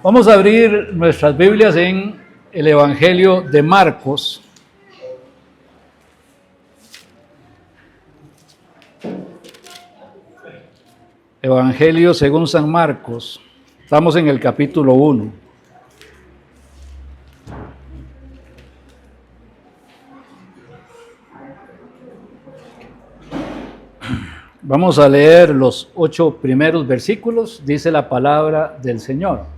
Vamos a abrir nuestras Biblias en el Evangelio de Marcos. Evangelio según San Marcos. Estamos en el capítulo 1. Vamos a leer los 8 primeros versículos. Dice la palabra del Señor.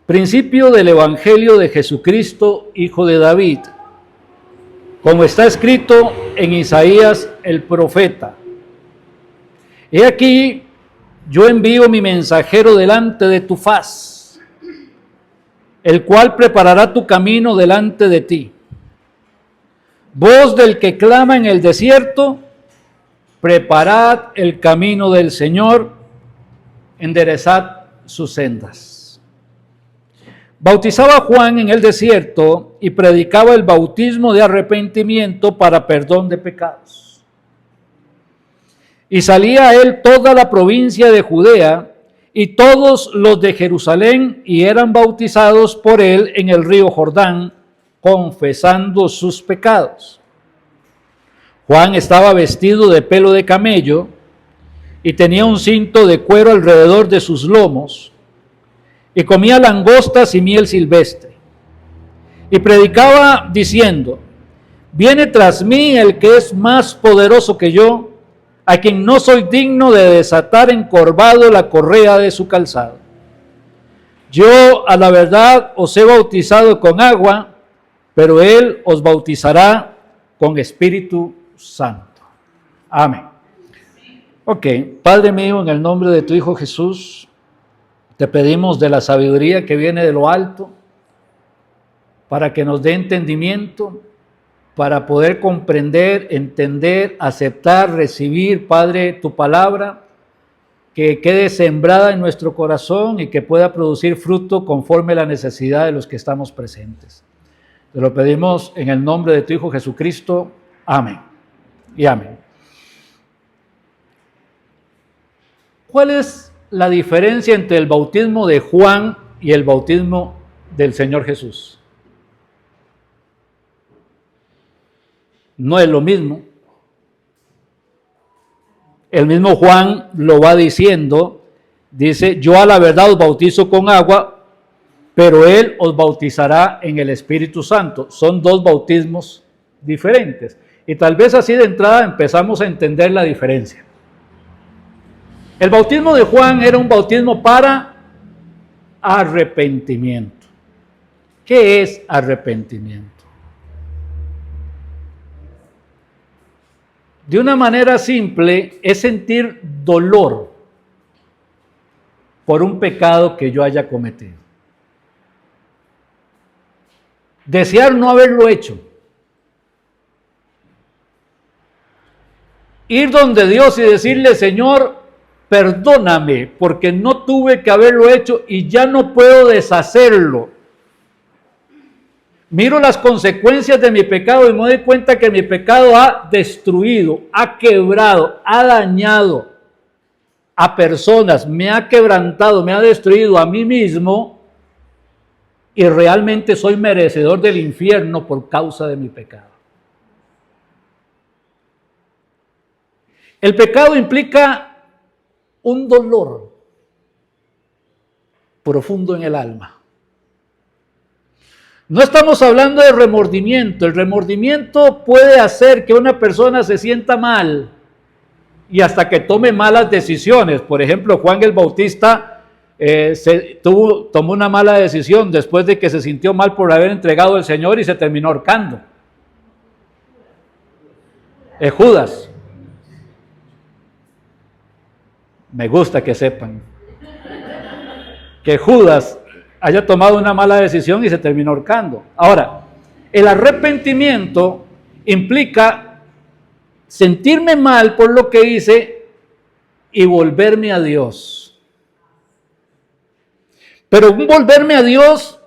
Principio del Evangelio de Jesucristo, Hijo de David, como está escrito en Isaías el profeta. He aquí, yo envío mi mensajero delante de tu faz, el cual preparará tu camino delante de ti. Voz del que clama en el desierto, preparad el camino del Señor, enderezad sus sendas. Bautizaba Juan en el desierto y predicaba el bautismo de arrepentimiento para perdón de pecados. Y salía a él toda la provincia de Judea y todos los de Jerusalén, y eran bautizados por él en el río Jordán, confesando sus pecados. Juan estaba vestido de pelo de camello y tenía un cinto de cuero alrededor de sus lomos, y comía langostas y miel silvestre. Y predicaba diciendo: viene tras mí el que es más poderoso que yo, a quien no soy digno de desatar encorvado la correa de su calzado. Yo a la verdad os he bautizado con agua, pero él os bautizará con Espíritu Santo. Amén. Ok, Padre mío, en el nombre de tu Hijo Jesús, te pedimos de la sabiduría que viene de lo alto, para que nos dé entendimiento, para poder comprender, entender, aceptar, recibir, Padre, tu palabra, que quede sembrada en nuestro corazón y que pueda producir fruto conforme a la necesidad de los que estamos presentes. Te lo pedimos en el nombre de tu Hijo Jesucristo. Amén y amén. ¿Cuál es la diferencia entre el bautismo de Juan y el bautismo del Señor Jesús? No es lo mismo. El mismo Juan lo va diciendo, dice: yo a la verdad os bautizo con agua, pero él os bautizará en el Espíritu Santo. Son dos bautismos diferentes. Y tal vez así de entrada empezamos a entender la diferencia. El bautismo de Juan era un bautismo para arrepentimiento. ¿Qué es arrepentimiento? De una manera simple, es sentir dolor por un pecado que yo haya cometido. Desear no haberlo hecho. Ir donde Dios y decirle: Señor, perdóname, porque no tuve que haberlo hecho y ya no puedo deshacerlo. Miro las consecuencias de mi pecado y me doy cuenta que mi pecado ha destruido, ha quebrado, ha dañado a personas, me ha quebrantado, me ha destruido a mí mismo, y realmente soy merecedor del infierno por causa de mi pecado. El pecado implica un dolor profundo en el alma. No estamos hablando de remordimiento. El remordimiento puede hacer que una persona se sienta mal y hasta que tome malas decisiones. Por ejemplo, Juan el Bautista tomó una mala decisión después de que se sintió mal por haber entregado al Señor y se terminó ahorcando. Judas. Me gusta que sepan que Judas haya tomado una mala decisión y se terminó ahorcando. Ahora, el arrepentimiento implica sentirme mal por lo que hice y volverme a Dios. Pero un volverme a Dios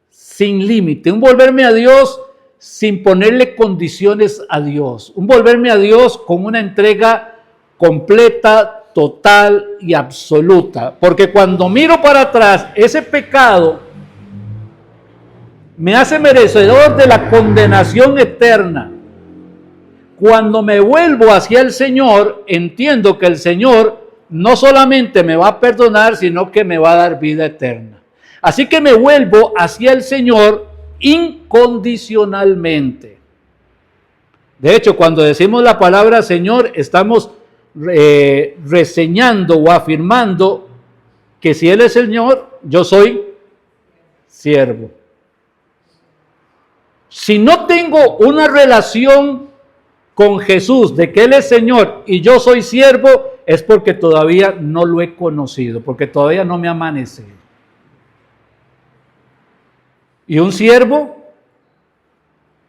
sin límite, un volverme a Dios sin ponerle condiciones a Dios, un volverme a Dios con una entrega completa, total y absoluta. Porque cuando miro para atrás, ese pecado me hace merecedor de la condenación eterna. Cuando me vuelvo hacia el Señor, entiendo que el Señor no solamente me va a perdonar, sino que me va a dar vida eterna. Así que me vuelvo hacia el Señor incondicionalmente. De hecho, cuando decimos la palabra Señor, estamos reseñando o afirmando que si Él es Señor, yo soy siervo. Si no tengo una relación con Jesús de que Él es Señor y yo soy siervo, es porque todavía no lo he conocido, porque todavía no me ha amanecido. Y un siervo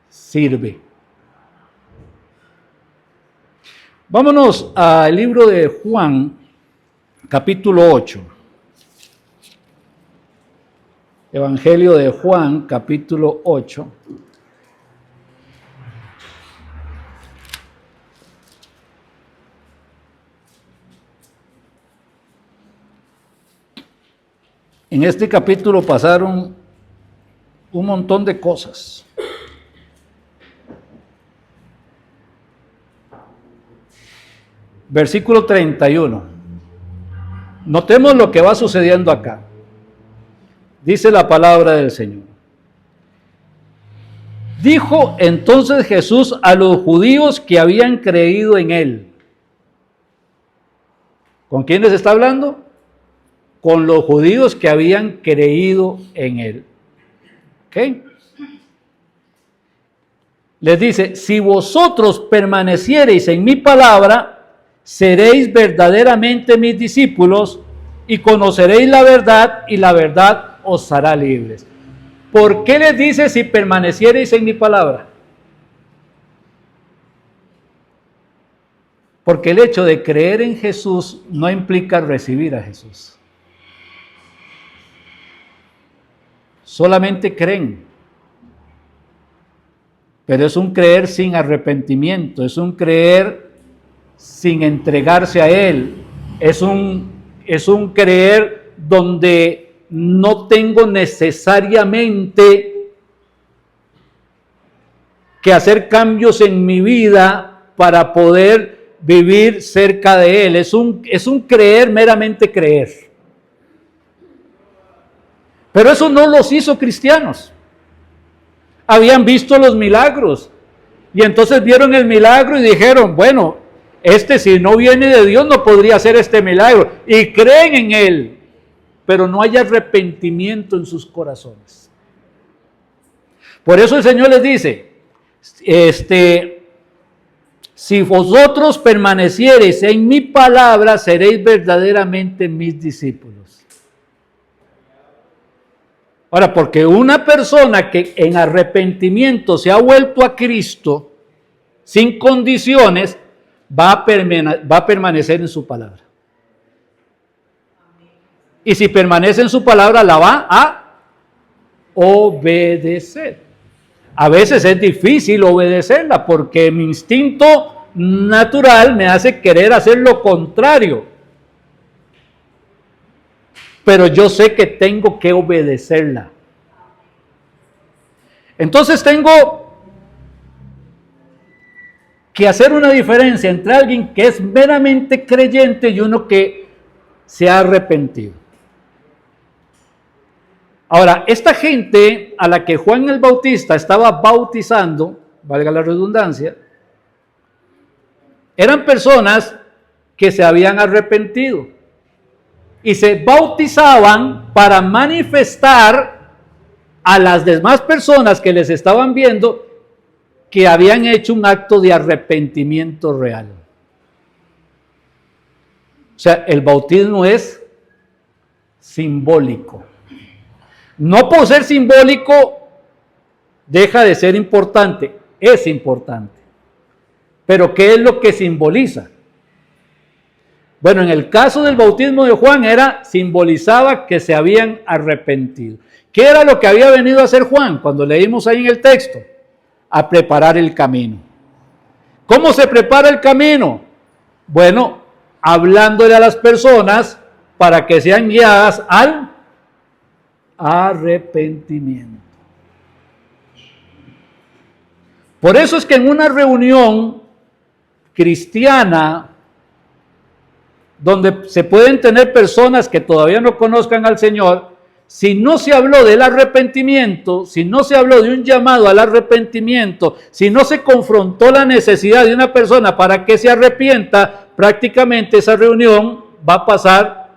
sirve. Vámonos al libro de Juan, capítulo 8. Evangelio de Juan, capítulo 8. En este capítulo pasaron un montón de cosas. Versículo 31. Notemos lo que va sucediendo acá. Dice la palabra del Señor. Dijo entonces Jesús a los judíos que habían creído en Él. ¿Con quiénes está hablando? Con los judíos que habían creído en Él. ¿Ok? Les dice, si vosotros permaneciereis en mi palabra, seréis verdaderamente mis discípulos y conoceréis la verdad y la verdad os hará libres. ¿Por qué les dice si permaneciereis en mi palabra? Porque el hecho de creer en Jesús no implica recibir a Jesús. Solamente creen. Pero es un creer sin arrepentimiento, es un creer sin entregarse a Él, es un creer donde no tengo necesariamente que hacer cambios en mi vida para poder vivir cerca de Él. Es un creer, meramente creer. Pero eso no los hizo cristianos. Habían visto los milagros y entonces vieron el milagro y dijeron, bueno, si no viene de Dios no podría hacer este milagro, y creen en Él, pero no hay arrepentimiento en sus corazones. Por eso el Señor les dice, si vosotros permaneciereis en mi palabra, seréis verdaderamente mis discípulos. Ahora, porque una persona que en arrepentimiento se ha vuelto a Cristo, sin condiciones, va a permanecer en su palabra. Y si permanece en su palabra, la va a obedecer. A veces es difícil obedecerla porque mi instinto natural me hace querer hacer lo contrario. Pero yo sé que tengo que obedecerla. Entonces tengo que hacer una diferencia entre alguien que es meramente creyente y uno que se ha arrepentido. Ahora, esta gente a la que Juan el Bautista estaba bautizando, valga la redundancia, eran personas que se habían arrepentido y se bautizaban para manifestar a las demás personas que les estaban viendo que habían hecho un acto de arrepentimiento real. O sea, el bautismo es simbólico. No por ser simbólico deja de ser importante, es importante. Pero ¿qué es lo que simboliza? Bueno, en el caso del bautismo de Juan simbolizaba que se habían arrepentido. ¿Qué era lo que había venido a hacer Juan? Cuando leímos ahí en el texto, a preparar el camino. ¿Cómo se prepara el camino? Bueno, hablándole a las personas para que sean guiadas al arrepentimiento. Por eso es que en una reunión cristiana, donde se pueden tener personas que todavía no conozcan al Señor, si no se habló del arrepentimiento, si no se habló de un llamado al arrepentimiento, si no se confrontó la necesidad de una persona para que se arrepienta, prácticamente esa reunión va a pasar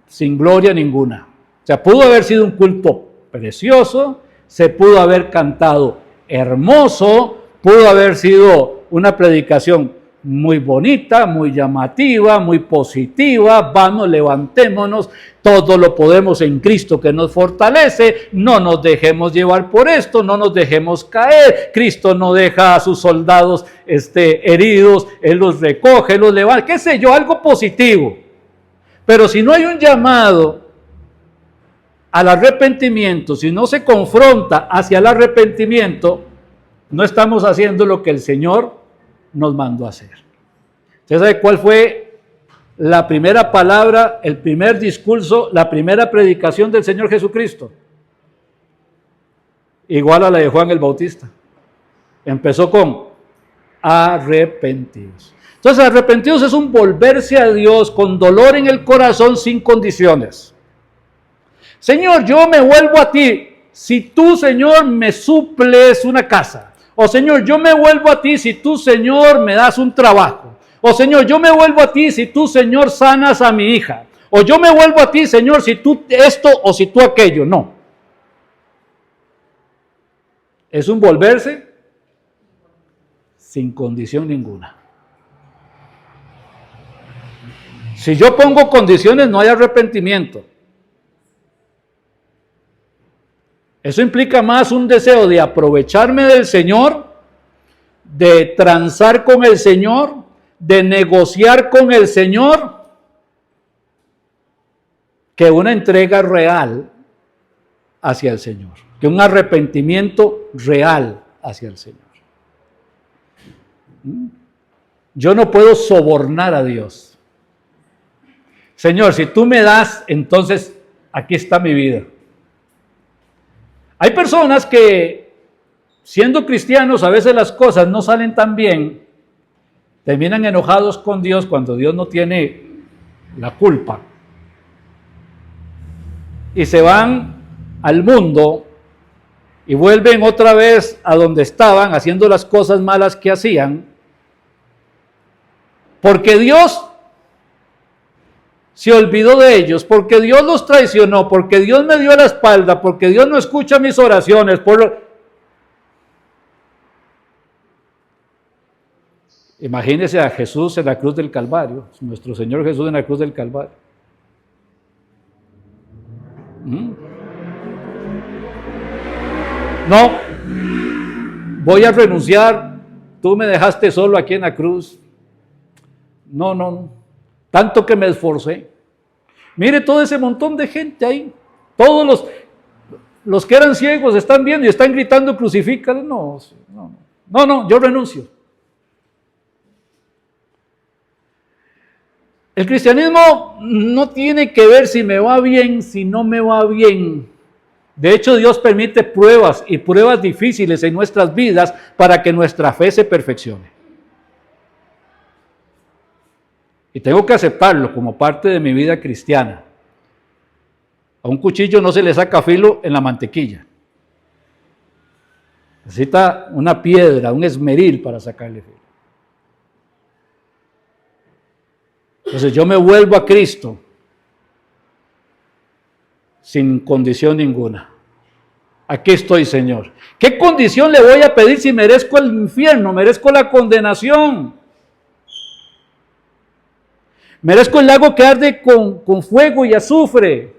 sin gloria ninguna. O sea, pudo haber sido un culto precioso, se pudo haber cantado hermoso, pudo haber sido una predicación muy bonita, muy llamativa, muy positiva. Vamos, levantémonos, todo lo podemos en Cristo que nos fortalece. No nos dejemos llevar por esto, no nos dejemos caer. Cristo no deja a sus soldados heridos, Él los recoge, los levanta, qué sé yo, algo positivo. Pero si no hay un llamado al arrepentimiento, si no se confronta hacia el arrepentimiento, no estamos haciendo lo que el Señor nos mandó a hacer. ¿Usted sabe cuál fue la primera palabra, el primer discurso, la primera predicación del Señor Jesucristo? Igual a la de Juan el Bautista. Empezó con arrepentidos. Entonces, arrepentidos es un volverse a Dios con dolor en el corazón, sin condiciones. Señor, yo me vuelvo a ti si tú, Señor, me suples una casa. O Señor, yo me vuelvo a ti si tú, Señor, me das un trabajo. O Señor, yo me vuelvo a ti si tú, Señor, sanas a mi hija. O yo me vuelvo a ti, Señor, si tú esto o si tú aquello. No. Es un volverse sin condición ninguna. Si yo pongo condiciones, no hay arrepentimiento. Eso implica más un deseo de aprovecharme del Señor, de transar con el Señor, de negociar con el Señor, que una entrega real hacia el Señor, que un arrepentimiento real hacia el Señor. Yo no puedo sobornar a Dios. Señor, si tú me das, entonces aquí está mi vida. Hay personas que, siendo cristianos, a veces las cosas no salen tan bien, terminan enojados con Dios cuando Dios no tiene la culpa. Y se van al mundo y vuelven otra vez a donde estaban, haciendo las cosas malas que hacían, porque Dios se olvidó de ellos, porque Dios los traicionó, porque Dios me dio la espalda, porque Dios no escucha mis oraciones. Imagínese a Jesús en la cruz del Calvario, nuestro Señor Jesús en la cruz del Calvario. No, voy a renunciar, tú me dejaste solo aquí en la cruz. No. Tanto que me esforcé. Mire todo ese montón de gente ahí. Todos los que eran ciegos están viendo y están gritando crucifícalo. No, yo renuncio. El cristianismo no tiene que ver si me va bien, si no me va bien. De hecho, Dios permite pruebas y pruebas difíciles en nuestras vidas para que nuestra fe se perfeccione. Y tengo que aceptarlo como parte de mi vida cristiana. A un cuchillo no se le saca filo en la mantequilla. Necesita una piedra, un esmeril para sacarle filo. Entonces yo me vuelvo a Cristo sin condición ninguna. Aquí estoy, Señor. ¿Qué condición le voy a pedir si merezco el infierno, merezco la condenación? Merezco el lago que arde con fuego y azufre.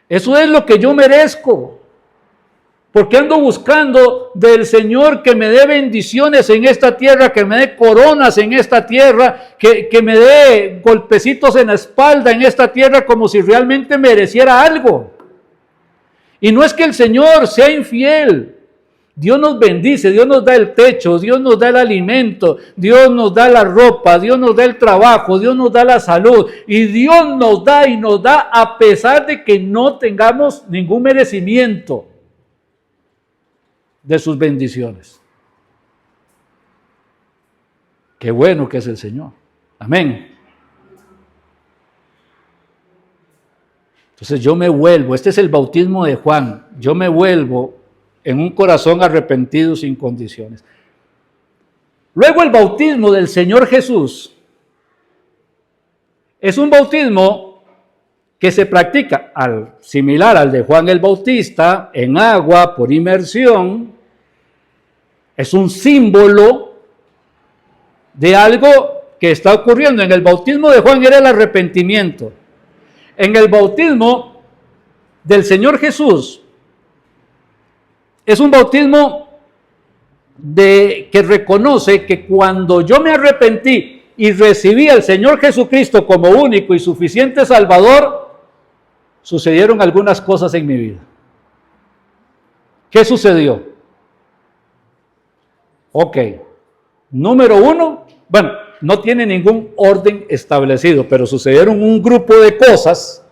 Eso es lo que yo merezco. Porque ando buscando del Señor que me dé bendiciones en esta tierra, que me dé coronas en esta tierra, que me dé golpecitos en la espalda en esta tierra como si realmente mereciera algo. Y no es que el Señor sea infiel. Dios nos bendice, Dios nos da el techo, Dios nos da el alimento, Dios nos da la ropa, Dios nos da el trabajo, Dios nos da la salud y Dios nos da y nos da a pesar de que no tengamos ningún merecimiento de sus bendiciones. Qué bueno que es el Señor. Amén. Entonces yo me vuelvo, este es el bautismo de Juan, yo me vuelvo en un corazón arrepentido sin condiciones. Luego el bautismo del Señor Jesús es un bautismo que se practica similar al de Juan el Bautista, en agua, por inmersión. Es un símbolo de algo que está ocurriendo. En el bautismo de Juan era el arrepentimiento. En el bautismo del Señor Jesús es un bautismo que reconoce que cuando yo me arrepentí y recibí al Señor Jesucristo como único y suficiente Salvador, sucedieron algunas cosas en mi vida. ¿Qué sucedió? Ok, número uno, bueno, no tiene ningún orden establecido, pero sucedieron un grupo de cosas,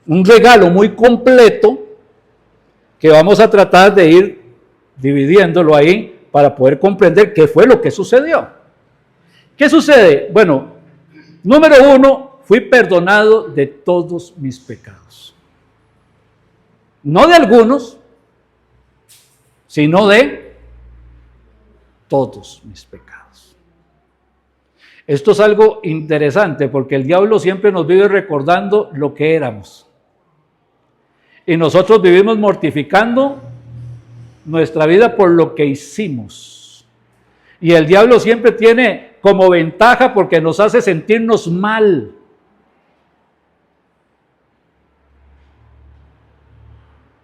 un regalo muy completo, que vamos a tratar de ir dividiéndolo ahí para poder comprender qué fue lo que sucedió. ¿Qué sucede? Bueno, número uno, fui perdonado de todos mis pecados. No de algunos, sino de todos mis pecados. Esto es algo interesante porque el diablo siempre nos vive recordando lo que éramos. Y nosotros vivimos mortificando nuestra vida por lo que hicimos. Y el diablo siempre tiene como ventaja porque nos hace sentirnos mal.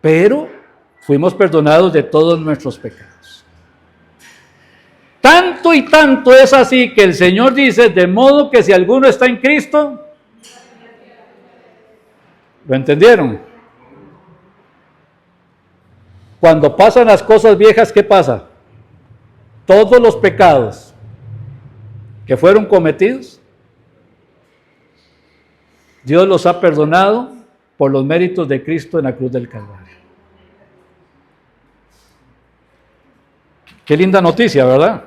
Pero fuimos perdonados de todos nuestros pecados. Tanto y tanto es así que el Señor dice, de modo que si alguno está en Cristo, ¿lo entendieron? Cuando pasan las cosas viejas, ¿qué pasa? Todos los pecados que fueron cometidos, Dios los ha perdonado por los méritos de Cristo en la cruz del Calvario. Qué linda noticia, ¿verdad?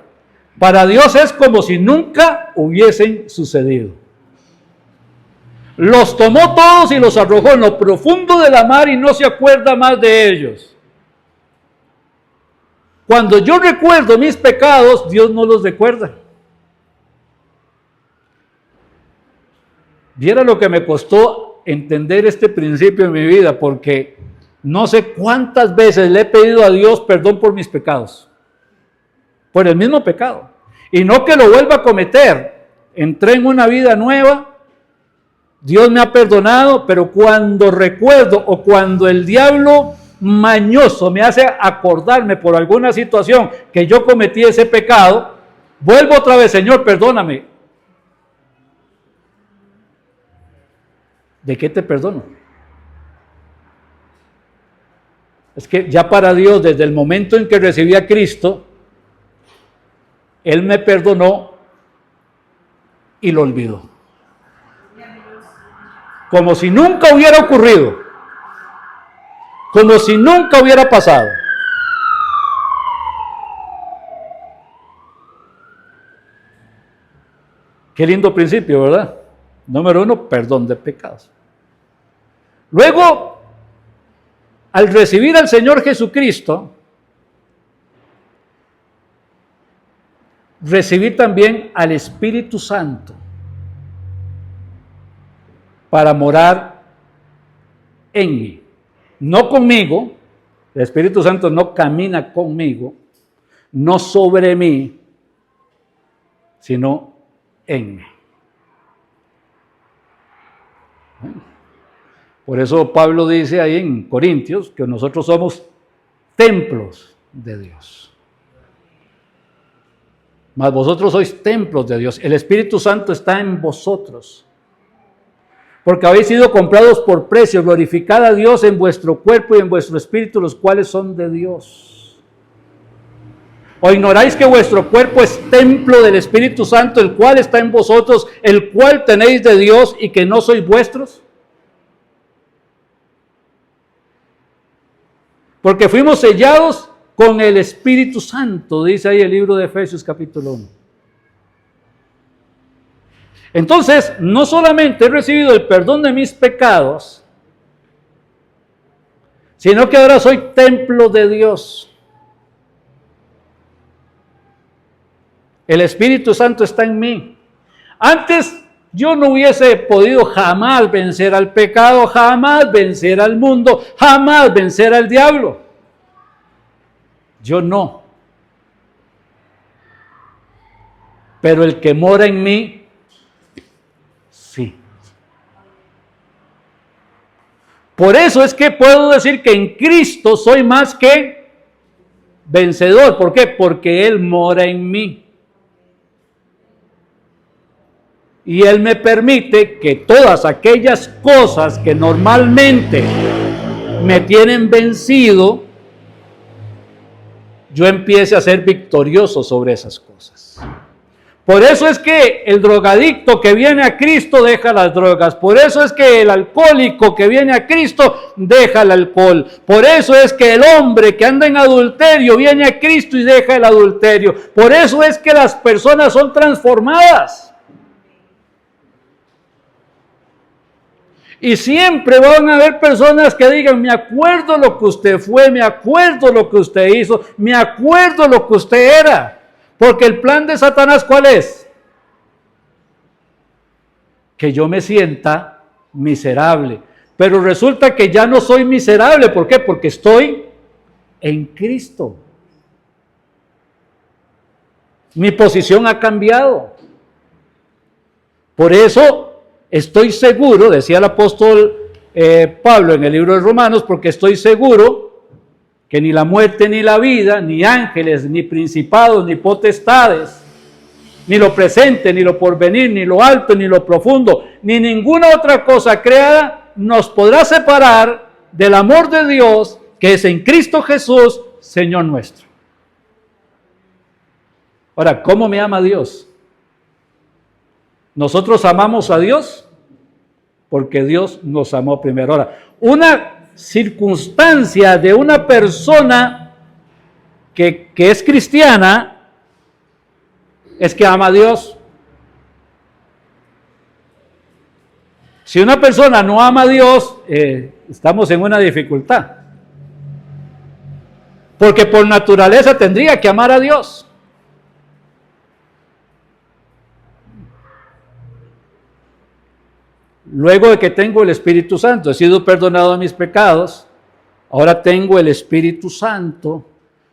Para Dios es como si nunca hubiesen sucedido. Los tomó todos y los arrojó en lo profundo de la mar y no se acuerda más de ellos. Cuando yo recuerdo mis pecados, Dios no los recuerda. Viera lo que me costó entender este principio en mi vida, porque no sé cuántas veces le he pedido a Dios perdón por mis pecados, por el mismo pecado, y no que lo vuelva a cometer. Entré en una vida nueva, Dios me ha perdonado, pero cuando recuerdo o cuando el diablo mañoso me hace acordarme por alguna situación que yo cometí ese pecado, vuelvo otra vez, Señor, perdóname. ¿De qué te perdono? Es que ya para Dios, desde el momento en que recibí a Cristo, Él me perdonó y lo olvidó. Como si nunca hubiera ocurrido. Como si nunca hubiera pasado. Qué lindo principio, ¿verdad? Número uno, perdón de pecados. Luego, al recibir al Señor Jesucristo, recibí también al Espíritu Santo para morar en mí. No conmigo, el Espíritu Santo no camina conmigo, no sobre mí, sino en mí. Por eso Pablo dice ahí en Corintios que nosotros somos templos de Dios. Mas vosotros sois templos de Dios. El Espíritu Santo está en vosotros. porque habéis sido comprados por precio. Glorificad a Dios en vuestro cuerpo y en vuestro espíritu, los cuales son de Dios. ¿O ignoráis que vuestro cuerpo es templo del Espíritu Santo, el cual está en vosotros, el cual tenéis de Dios y que no sois vuestros? Porque fuimos sellados con el Espíritu Santo, dice ahí el libro de Efesios capítulo 1. Entonces, no solamente he recibido el perdón de mis pecados, sino que ahora soy templo de Dios. El Espíritu Santo está en mí. Antes yo no hubiese podido jamás vencer al pecado, jamás vencer al mundo, jamás vencer al diablo. Yo no. Pero el que mora en mí, sí. Por eso es que puedo decir que en Cristo soy más que vencedor. ¿Por qué? Porque Él mora en mí. Y Él me permite que todas aquellas cosas que normalmente me tienen vencido, yo empiece a ser victorioso sobre esas cosas. Por eso es que el drogadicto que viene a Cristo deja las drogas. Por eso es que el alcohólico que viene a Cristo deja el alcohol. Por eso es que el hombre que anda en adulterio viene a Cristo y deja el adulterio. Por eso es que las personas son transformadas. Y siempre van a haber personas que digan, me acuerdo lo que usted fue, me acuerdo lo que usted hizo, me acuerdo lo que usted era. Porque el plan de Satanás, ¿cuál es? Que yo me sienta miserable. Pero resulta que ya no soy miserable. ¿Por qué? Porque estoy en Cristo. Mi posición ha cambiado. Por eso estoy seguro, decía el apóstol Pablo en el libro de Romanos, porque estoy seguro que ni la muerte ni la vida, ni ángeles, ni principados, ni potestades, ni lo presente, ni lo porvenir, ni lo alto, ni lo profundo, ni ninguna otra cosa creada nos podrá separar del amor de Dios que es en Cristo Jesús, Señor nuestro. Ahora, ¿cómo me ama Dios? Nosotros amamos a Dios porque Dios nos amó primero. Ahora, una circunstancia de una persona que es cristiana es que ama a Dios. Si una persona no ama a Dios, estamos en una dificultad. Porque por naturaleza tendría que amar a Dios. Luego de que tengo el Espíritu Santo, he sido perdonado de mis pecados, ahora tengo el Espíritu Santo,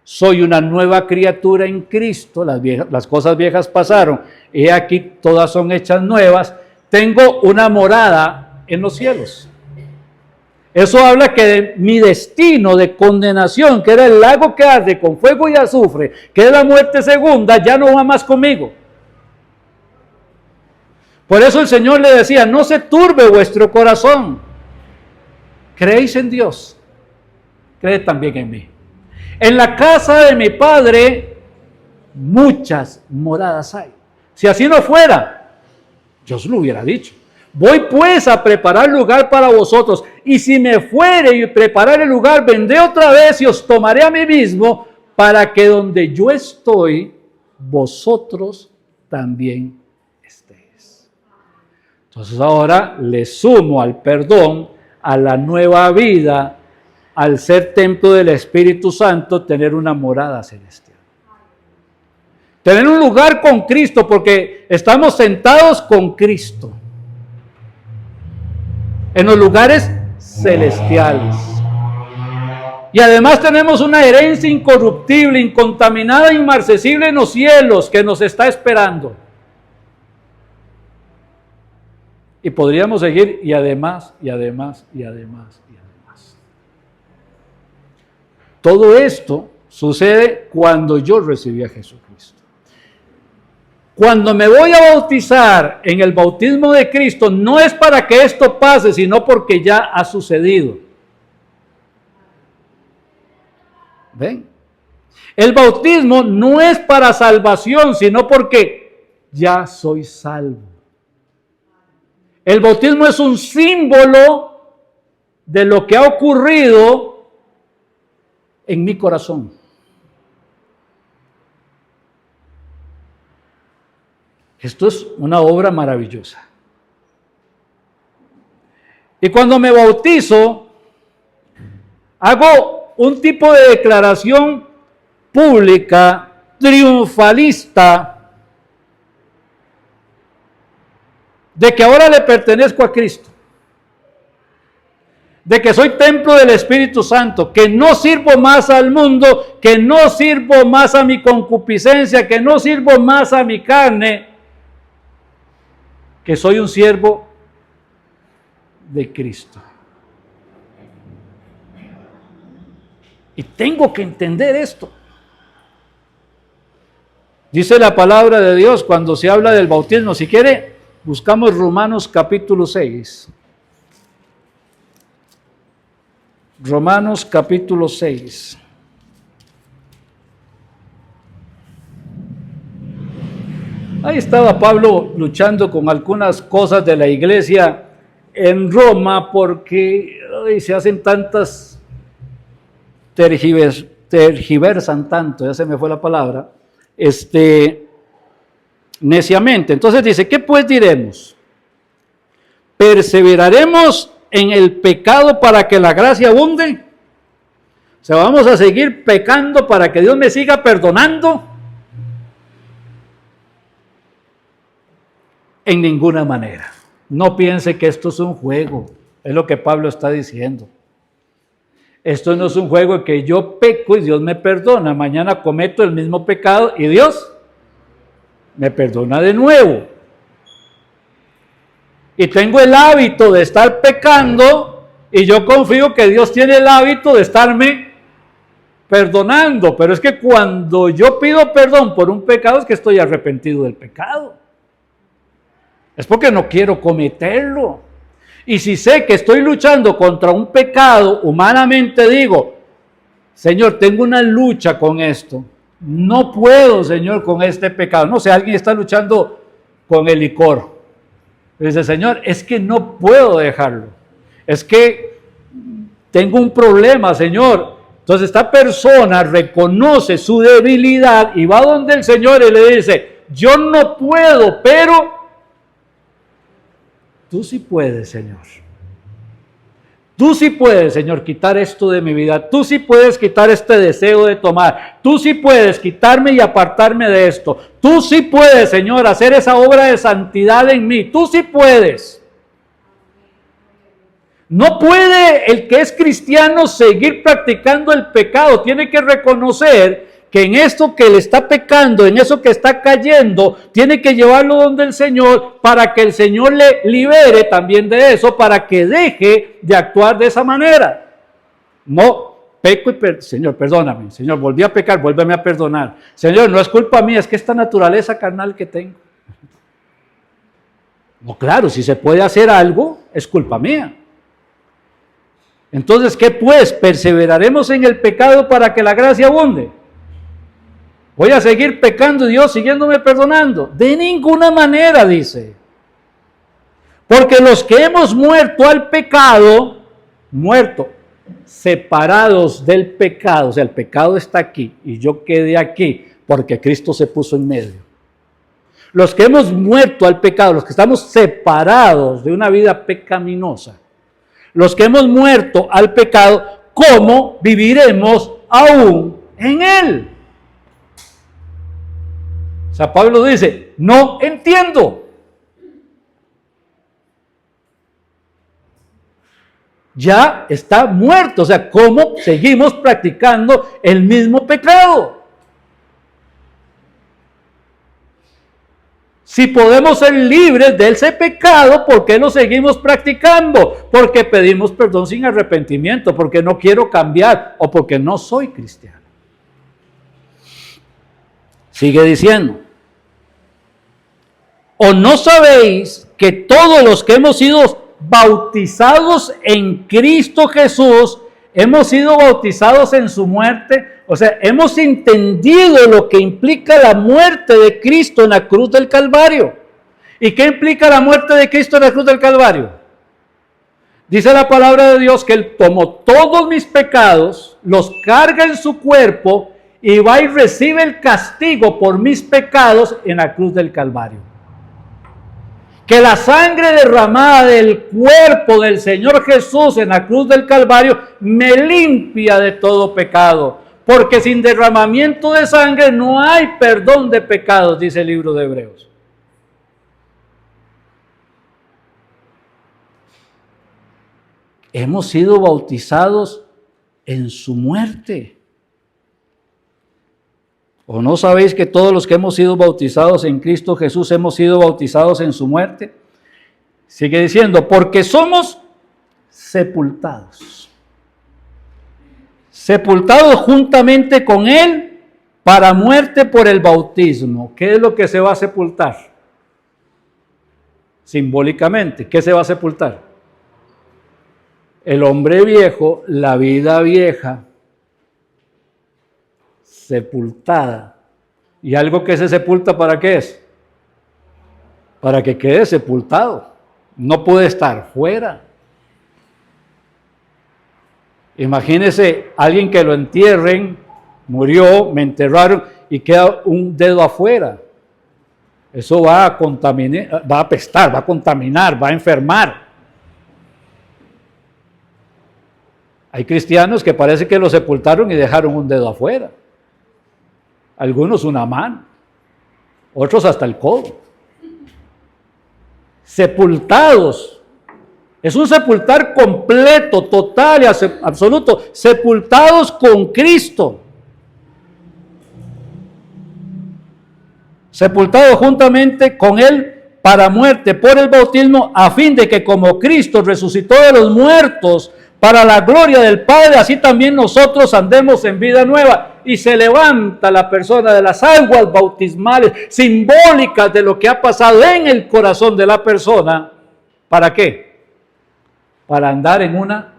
soy una nueva criatura en Cristo, las cosas viejas pasaron, y aquí todas son hechas nuevas, tengo una morada en los cielos. Eso habla que de mi destino de condenación, que era el lago que arde con fuego y azufre, que es la muerte segunda, ya no va más conmigo. Por eso el Señor le decía, no se turbe vuestro corazón. ¿Creéis en Dios? Creed también en mí. En la casa de mi Padre muchas moradas hay. Si así no fuera, yo os lo hubiera dicho. Voy pues a preparar lugar para vosotros. Y si me fuere y preparar el lugar, vendré otra vez y os tomaré a mí mismo, para que donde yo estoy, vosotros también estéis. Entonces ahora le sumo al perdón, a la nueva vida, al ser templo del Espíritu Santo, tener una morada celestial. Tener un lugar con Cristo, porque estamos sentados con Cristo en los lugares celestiales. Y además tenemos una herencia incorruptible, incontaminada, inmarcesible en los cielos que nos está esperando. Y podríamos seguir, y además, y además, y además, y además. Todo esto sucede cuando yo recibí a Jesucristo. Cuando me voy a bautizar en el bautismo de Cristo, no es para que esto pase, sino porque ya ha sucedido. ¿Ven? El bautismo no es para salvación, sino porque ya soy salvo. El bautismo es un símbolo de lo que ha ocurrido en mi corazón. Esto es una obra maravillosa. Y cuando me bautizo, hago un tipo de declaración pública, triunfalista, de que ahora le pertenezco a Cristo, de que soy templo del Espíritu Santo, que no sirvo más al mundo, que no sirvo más a mi concupiscencia, que no sirvo más a mi carne, que soy un siervo de Cristo. Y tengo que entender esto. Dice la palabra de Dios cuando se habla del bautismo. Si quiere, buscamos Romanos capítulo 6. Romanos capítulo 6. Ahí estaba Pablo luchando con algunas cosas de la iglesia en Roma porque se hacen tantas, tergiversan tanto, ya se me fue la palabra, neciamente. Entonces dice, ¿qué pues diremos? ¿Perseveraremos en el pecado para que la gracia abunde? O sea, ¿vamos a seguir pecando para que Dios me siga perdonando? En ninguna manera. No piense que esto es un juego, es lo que Pablo está diciendo. Esto no es un juego en que yo peco y Dios me perdona. Mañana cometo el mismo pecado y Dios me perdona de nuevo. Y tengo el hábito de estar pecando y yo confío que Dios tiene el hábito de estarme perdonando. Pero es que cuando yo pido perdón por un pecado es que estoy arrepentido del pecado. Es porque no quiero cometerlo. Y si sé que estoy luchando contra un pecado, humanamente digo, Señor, tengo una lucha con esto. No puedo, Señor, con este pecado. No sé, alguien está luchando con el licor. Dice, Señor, es que no puedo dejarlo. Es que tengo un problema, Señor. Entonces esta persona reconoce su debilidad y va donde el Señor y le dice, yo no puedo, pero tú sí puedes, Señor. Tú sí puedes, Señor, quitar esto de mi vida. Tú sí puedes quitar este deseo de tomar. Tú sí puedes quitarme y apartarme de esto. Tú sí puedes, Señor, hacer esa obra de santidad en mí. Tú sí puedes. No puede el que es cristiano seguir practicando el pecado. Tiene que reconocer que en esto que le está pecando, en eso que está cayendo, tiene que llevarlo donde el Señor para que el Señor le libere también de eso, para que deje de actuar de esa manera. No, peco y Señor, perdóname. Señor, volví a pecar, vuélveme a perdonar. Señor, no es culpa mía, es que esta naturaleza carnal que tengo. No, claro, si se puede hacer algo, es culpa mía. Entonces, ¿qué pues? ¿Perseveraremos en el pecado para que la gracia abunde? ¿Voy a seguir pecando y Dios siguiéndome perdonando? De ninguna manera, dice. Porque los que hemos muerto al pecado, separados del pecado, o sea, el pecado está aquí y yo quedé aquí porque Cristo se puso en medio. Los que hemos muerto al pecado, los que estamos separados de una vida pecaminosa, los que hemos muerto al pecado, ¿cómo viviremos aún en él? O sea, Pablo dice, no entiendo. Ya está muerto. O sea, ¿cómo seguimos practicando el mismo pecado? Si podemos ser libres de ese pecado, ¿por qué lo seguimos practicando? Porque pedimos perdón sin arrepentimiento, porque no quiero cambiar o porque no soy cristiano. Sigue diciendo. ¿O no sabéis que todos los que hemos sido bautizados en Cristo Jesús, hemos sido bautizados en su muerte? O sea, hemos entendido lo que implica la muerte de Cristo en la cruz del Calvario. ¿Y qué implica la muerte de Cristo en la cruz del Calvario? Dice la palabra de Dios que Él tomó todos mis pecados, los carga en su cuerpo y va y recibe el castigo por mis pecados en la cruz del Calvario. Que la sangre derramada del cuerpo del Señor Jesús en la cruz del Calvario me limpia de todo pecado. Porque sin derramamiento de sangre no hay perdón de pecados, dice el libro de Hebreos. Hemos sido bautizados en su muerte. ¿O no sabéis que todos los que hemos sido bautizados en Cristo Jesús hemos sido bautizados en su muerte? Sigue diciendo, porque somos sepultados. Sepultados juntamente con Él para muerte por el bautismo. ¿Qué es lo que se va a sepultar? Simbólicamente, ¿qué se va a sepultar? El hombre viejo, la vida vieja, sepultada. ¿Y algo que se sepulta para qué es? Para que quede sepultado. No puede estar fuera. Imagínese alguien que lo entierren, murió, me enterraron y queda un dedo afuera. Eso va a contaminar, va a apestar, va a contaminar, va a enfermar. Hay cristianos que parece que lo sepultaron y dejaron un dedo afuera. Algunos una mano, otros hasta el codo. Sepultados. Es un sepultar completo, total y absoluto. Sepultados con Cristo. Sepultados juntamente con Él para muerte por el bautismo, a fin de que como Cristo resucitó de los muertos para la gloria del Padre, así también nosotros andemos en vida nueva. Y se levanta la persona de las aguas bautismales, simbólicas de lo que ha pasado en el corazón de la persona. ¿Para qué? Para andar en una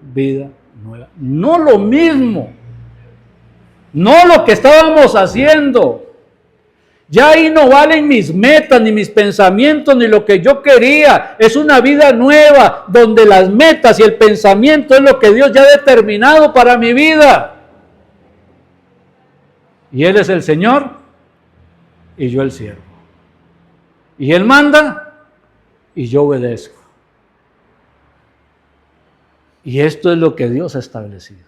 vida nueva. No lo mismo. No lo que estábamos haciendo. Ya ahí no valen mis metas, ni mis pensamientos, ni lo que yo quería. Es una vida nueva, donde las metas y el pensamiento es lo que Dios ya ha determinado para mi vida. Y Él es el Señor, y yo el siervo. Y Él manda, y yo obedezco. Y esto es lo que Dios ha establecido.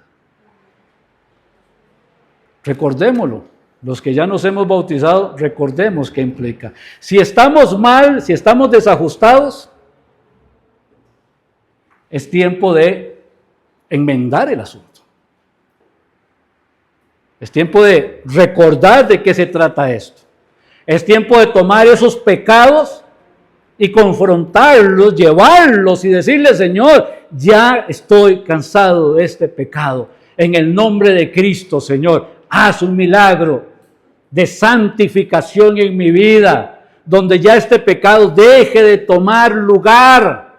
Recordémoslo. Los que ya nos hemos bautizado, recordemos qué implica. Si estamos mal, si estamos desajustados, es tiempo de enmendar el asunto. Es tiempo de recordar de qué se trata esto. Es tiempo de tomar esos pecados y confrontarlos, llevarlos y decirle, Señor, ya estoy cansado de este pecado. En el nombre de Cristo, Señor, haz un milagro de santificación en mi vida, donde ya este pecado deje de tomar lugar.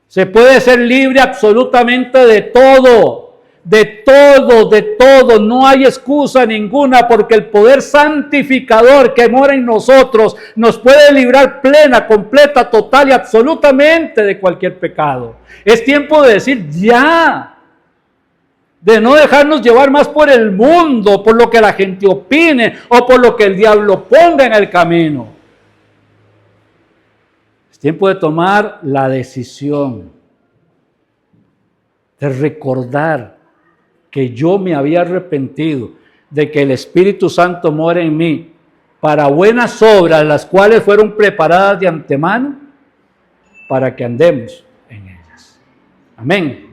Se puede ser libre absolutamente de todo, de todo, de todo. No hay excusa ninguna, porque el poder santificador que mora en nosotros nos puede librar plena, completa, total y absolutamente de cualquier pecado. Es tiempo de decir ya, de no dejarnos llevar más por el mundo, por lo que la gente opine o por lo que el diablo ponga en el camino. Es tiempo de tomar la decisión de recordar que yo me había arrepentido, de que el Espíritu Santo mora en mí para buenas obras, las cuales fueron preparadas de antemano para que andemos en ellas. Amén.